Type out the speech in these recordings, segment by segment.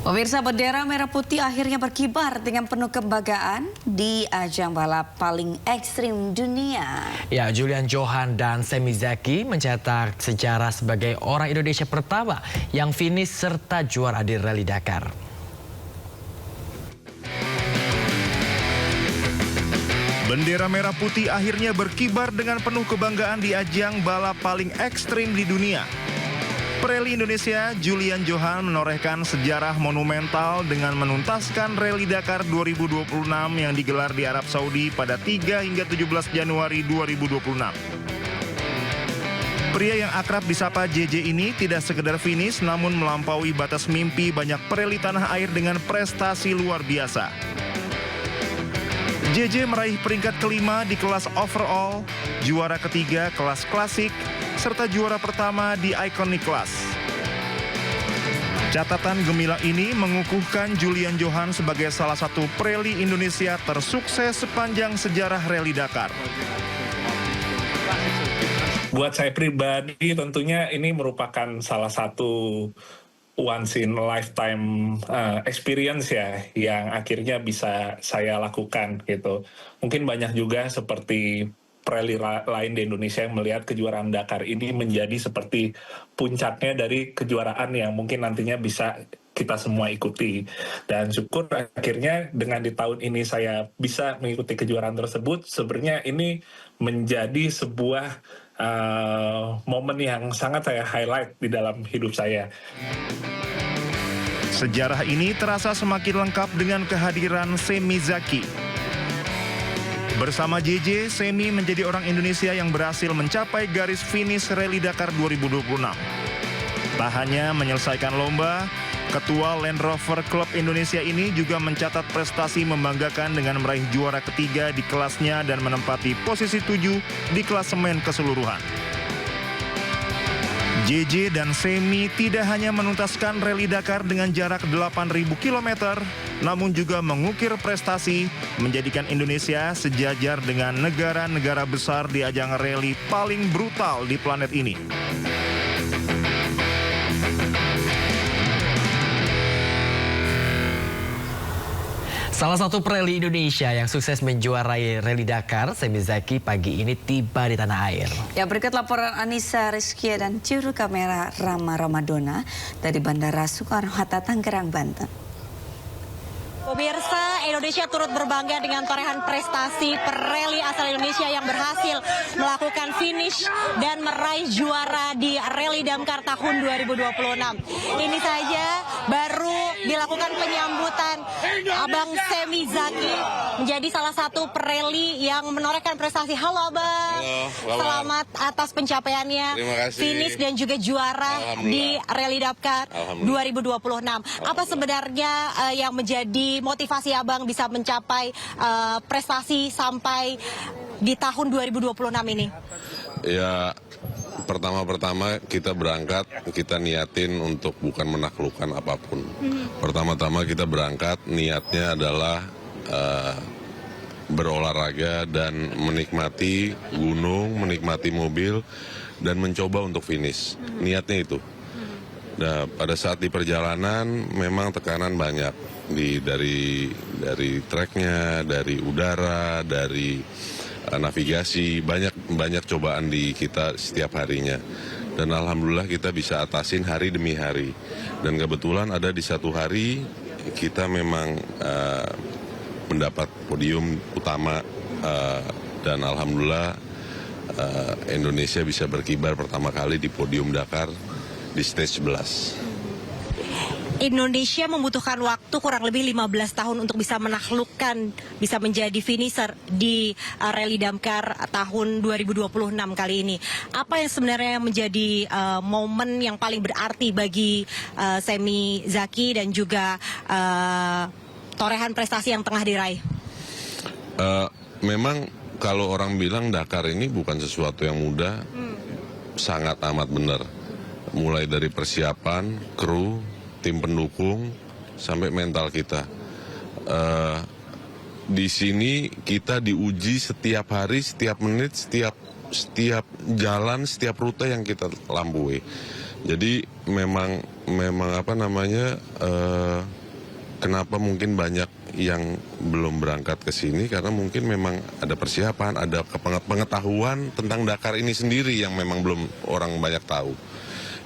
Pemirsa, bendera merah putih akhirnya berkibar dengan penuh kebanggaan di ajang balap paling ekstrim dunia. Ya, Julian Johan dan Semi Zaki mencetak sejarah sebagai orang Indonesia pertama yang finish serta juara di Rally Dakar. Bendera merah putih akhirnya berkibar dengan penuh kebanggaan di ajang balap paling ekstrim di dunia. Pereli Indonesia Julian Johan menorehkan sejarah monumental dengan menuntaskan Rally Dakar 2026 yang digelar di Arab Saudi pada 3 hingga 17 Januari 2026. Pria yang akrab disapa JJ ini tidak sekedar finish namun melampaui batas mimpi banyak pereli tanah air dengan prestasi luar biasa. JJ meraih peringkat kelima di kelas overall, juara ketiga kelas klasik, serta juara pertama di Iconic Class. Catatan gemilang ini mengukuhkan Julian Johan sebagai salah satu pereli Indonesia tersukses sepanjang sejarah Rally Dakar. Buat saya pribadi tentunya ini merupakan salah satu once in a lifetime experience ya yang akhirnya bisa saya lakukan gitu. Mungkin banyak juga seperti pereli lain di Indonesia yang melihat kejuaraan Dakar ini menjadi seperti puncaknya dari kejuaraan yang mungkin nantinya bisa kita semua ikuti. Dan syukur akhirnya dengan di tahun ini saya bisa mengikuti kejuaraan tersebut. Sebenarnya ini menjadi sebuah momen yang sangat saya highlight di dalam hidup saya. Sejarah ini terasa semakin lengkap dengan kehadiran Semi Zaki. Bersama JJ, Semi menjadi orang Indonesia yang berhasil mencapai garis finish Rally Dakar 2026. Tak hanya menyelesaikan lomba, Ketua Land Rover Club Indonesia ini juga mencatat prestasi membanggakan dengan meraih juara ketiga di kelasnya dan menempati posisi 7 di klasemen keseluruhan. JJ dan Semi tidak hanya menuntaskan Rally Dakar dengan jarak 8.000 km, namun juga mengukir prestasi menjadikan Indonesia sejajar dengan negara-negara besar di ajang rally paling brutal di planet ini. Salah satu pereli Indonesia yang sukses menjuarai Rally Dakar, Semi Zaki, pagi ini tiba di tanah air. Ya, berikut laporan Anissa Rizkia dan juru kamera Rama Ramadona dari Bandara Soekarno-Hatta, Tangerang, Banten. Pemirsa, Indonesia turut berbangga dengan torehan prestasi pereli asal Indonesia yang berhasil melakukan finish dan meraih juara di Rally Dakar tahun 2026. Ini saja baru dilakukan penyambutan Abang Semi Zaki menjadi salah satu pereli yang menorehkan prestasi. Halo Abang, selamat atas pencapaiannya, finish dan juga juara di Rally Dakar 2026. Apa sebenarnya yang menjadi motivasi Abang bisa mencapai prestasi sampai di tahun 2026 ini? Ya, pertama-tama kita berangkat, kita niatin untuk bukan menaklukkan apapun. Pertama-tama kita berangkat, niatnya adalah berolahraga dan menikmati gunung, menikmati mobil, dan mencoba untuk finish. Niatnya itu. Nah, pada saat di perjalanan memang tekanan banyak dari treknya, dari udara, dari navigasi, banyak cobaan di kita setiap harinya. Dan alhamdulillah kita bisa atasin hari demi hari. Dan kebetulan ada di satu hari kita memang mendapat podium utama dan alhamdulillah Indonesia bisa berkibar pertama kali di podium Dakar di stage 11. Indonesia membutuhkan waktu kurang lebih 15 tahun untuk bisa menaklukkan, bisa menjadi finisher di Rally Dakar tahun 2026 kali ini. Apa yang sebenarnya menjadi momen yang paling berarti bagi Semi Zaki dan juga torehan prestasi yang tengah diraih? Memang kalau orang bilang Dakar ini bukan sesuatu yang mudah, sangat amat benar. Mulai dari persiapan, kru, tim pendukung, sampai mental kita. Di sini kita diuji setiap hari, setiap menit, setiap jalan, setiap rute yang kita lampaui. Jadi memang apa namanya, kenapa mungkin banyak yang belum berangkat ke sini, karena mungkin memang ada persiapan, ada pengetahuan tentang Dakar ini sendiri yang memang belum orang banyak tahu.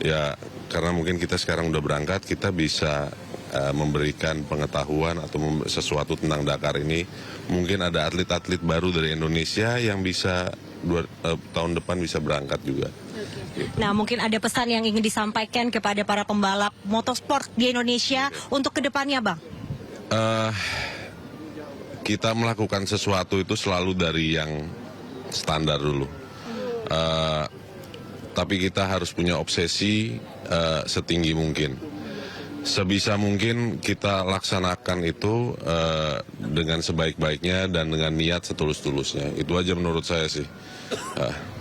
Ya, karena mungkin kita sekarang udah berangkat, kita bisa memberikan pengetahuan atau sesuatu tentang Dakar ini. Mungkin ada atlet-atlet baru dari Indonesia yang bisa tahun depan bisa berangkat juga. Nah, mungkin ada pesan yang ingin disampaikan kepada para pembalap motorsport di Indonesia untuk kedepannya, Bang? Kita melakukan sesuatu itu selalu dari yang standar dulu. Tapi kita harus punya obsesi setinggi mungkin. Sebisa mungkin kita laksanakan itu dengan sebaik-baiknya dan dengan niat setulus-tulusnya. Itu aja menurut saya sih.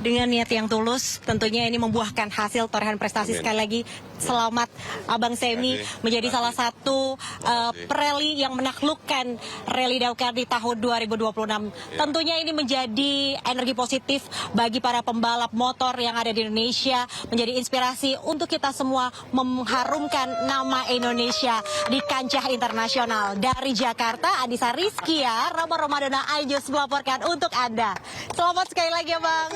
Dengan niat yang tulus, tentunya ini membuahkan hasil torehan prestasi. Sekali lagi, selamat Abang Semi menjadi salah satu pereli yang menaklukkan Rally Dakar di tahun 2026. Tentunya ini menjadi energi positif bagi para pembalap motor yang ada di Indonesia, menjadi inspirasi untuk kita semua mengharumkan nama Indonesia di kancah internasional. Dari Jakarta, Adisa Rizkia, Roma Romadona Ayus melaporkan untuk Anda. Selamat sekali lagi ya, Bang.